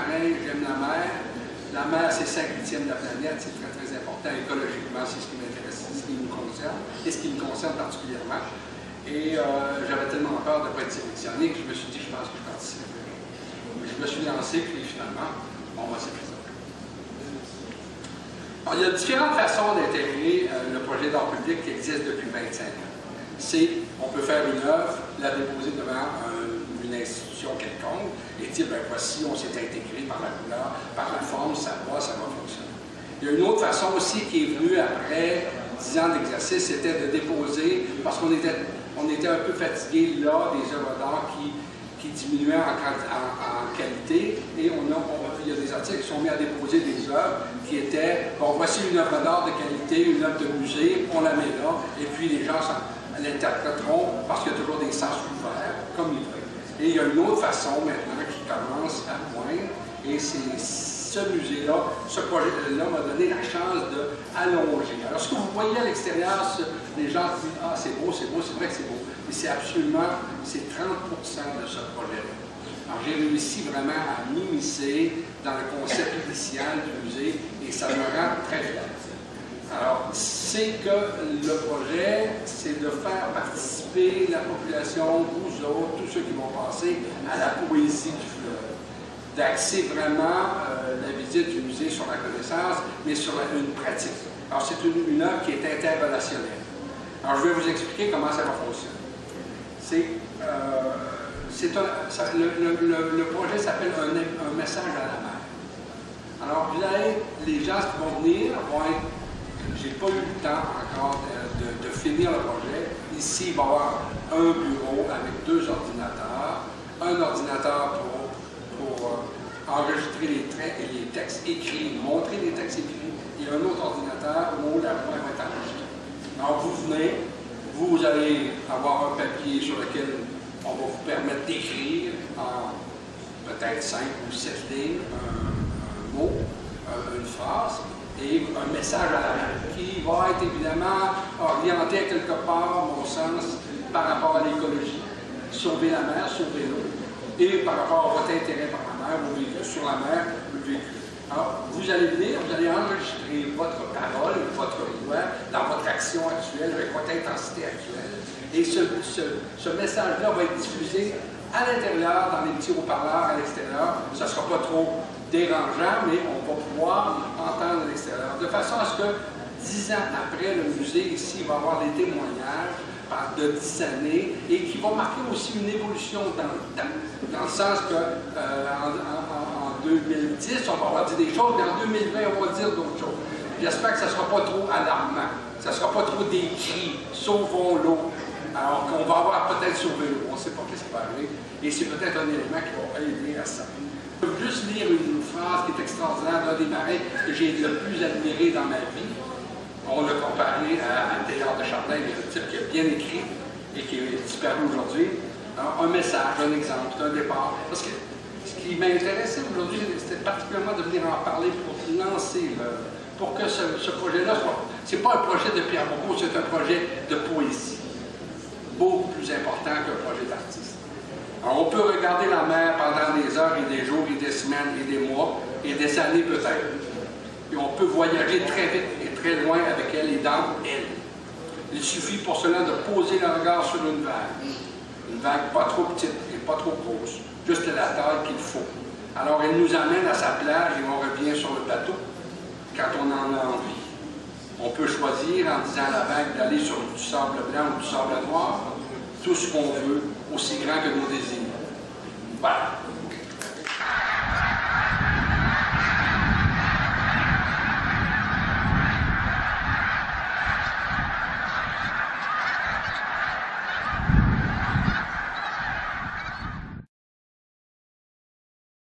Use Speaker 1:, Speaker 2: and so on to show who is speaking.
Speaker 1: marin, j'aime la mer. La mer, c'est 5/8 de la planète, c'est très, très important. Écologiquement, c'est ce qui m'intéresse, c'est ce qui me concerne, et ce qui me concerne particulièrement. Et j'avais tellement peur de ne pas être sélectionné que je me suis dit, je pense que je participerai. Je me suis lancé, puis finalement, on va s'y présenter. Alors, il y a différentes façons d'intégrer le projet d'art public qui existe depuis 25 ans. C'est, on peut faire une œuvre, la déposer devant une institution quelconque et dire, ben voici, on s'est intégré par la couleur, par la forme, ça va fonctionner. Il y a une autre façon aussi qui est venue après 10 ans d'exercice, c'était de déposer, parce qu'on était un peu fatigué là, des œuvres d'art qui diminuaient en qualité, et il y a des artistes qui sont mis à déposer des œuvres qui étaient, bon, voici une œuvre d'art de qualité, une œuvre de musée, on la met là, et puis les gens l'interpréteront parce qu'il y a toujours des sens ouverts, comme il veut. Et il y a une autre façon maintenant qui commence à poindre, et c'est ce musée-là, ce projet-là m'a donné la chance d'allonger. Alors, ce que vous voyez à l'extérieur, les gens disent « Ah, c'est beau, c'est vrai que c'est beau », mais c'est absolument, c'est 30% de ce projet-là. Alors, j'ai réussi vraiment à m'immiscer dans le concept initial du musée, et ça me rend très fier. Alors, c'est que le projet, c'est de faire participer la population, vous autres, tous ceux qui vont passer à la poésie du fleuve, d'axer vraiment la visite du musée sur la connaissance, mais sur une pratique. Alors, c'est une œuvre qui est interrelationnelle. Alors, je vais vous expliquer comment ça va fonctionner. Le projet s'appelle un message à la mer. Alors, vous allez, les gens qui vont venir vont être. J'ai pas eu le temps encore de finir le projet. Ici, il va y avoir un bureau avec 2 ordinateurs. Un ordinateur pour enregistrer les traits et les textes écrits, montrer les textes écrits, et un autre ordinateur où la voix va être enregistrée. Alors, vous venez, vous allez avoir un papier sur lequel on va vous permettre d'écrire en peut-être 5 ou 7 lignes, un mot, une phrase, et un message à la mer, qui va être évidemment orienté à quelque part, à mon sens, par rapport à l'écologie. Sauver la mer, sauver l'eau, et par rapport à votre intérêt par la mer, vos véhicules, sur la mer, le véhicule. Alors, vous allez venir, vous allez enregistrer votre parole, votre voix, dans votre action actuelle, avec votre intensité actuelle, et ce message-là va être diffusé à l'intérieur, dans les petits haut-parleurs à l'extérieur. Ça ne sera pas trop dérangeant, mais on va pouvoir entendre à l'extérieur. De façon à ce que 10 ans après, le musée ici va avoir des témoignages de 10 années et qui vont marquer aussi une évolution dans le temps. Dans le sens que en 2010, on va avoir dit des choses, mais en 2020, on va dire d'autres choses. J'espère que ça ne sera pas trop alarmant. Ça ne sera pas trop des cris, sauvons l'eau. Alors qu'on va avoir peut-être sauvé l'eau, on ne sait pas ce qui va arriver, et c'est peut-être un élément qui va aider à ça. Je peux juste lire une phrase qui est extraordinaire d'un des marins que j'ai le plus admiré dans ma vie. On l'a comparé à Théâtre de Chardin, le type qui a bien écrit et qui est disparu aujourd'hui. Un message, un exemple, un départ. Parce que ce qui m'intéressait aujourd'hui, c'était particulièrement de venir en parler pour lancer pour que ce projet-là soit. C'est pas un projet de Pierre Bourgault, c'est un projet de poésie. Beaucoup plus important qu'un projet d'artiste. Alors, on peut regarder la mer pendant des heures et des jours et des semaines et des mois et des années peut-être. Et on peut voyager très vite et très loin avec elle et dans elle. Il suffit pour cela de poser le regard sur une vague pas trop petite et pas trop grosse, juste la taille qu'il faut. Alors, elle nous amène à sa plage et on revient sur le bateau quand on en a envie. On peut choisir, en disant à la vague, d'aller sur du sable blanc ou du sable noir, tout ce qu'on veut, aussi grand que nos désirs. Voilà.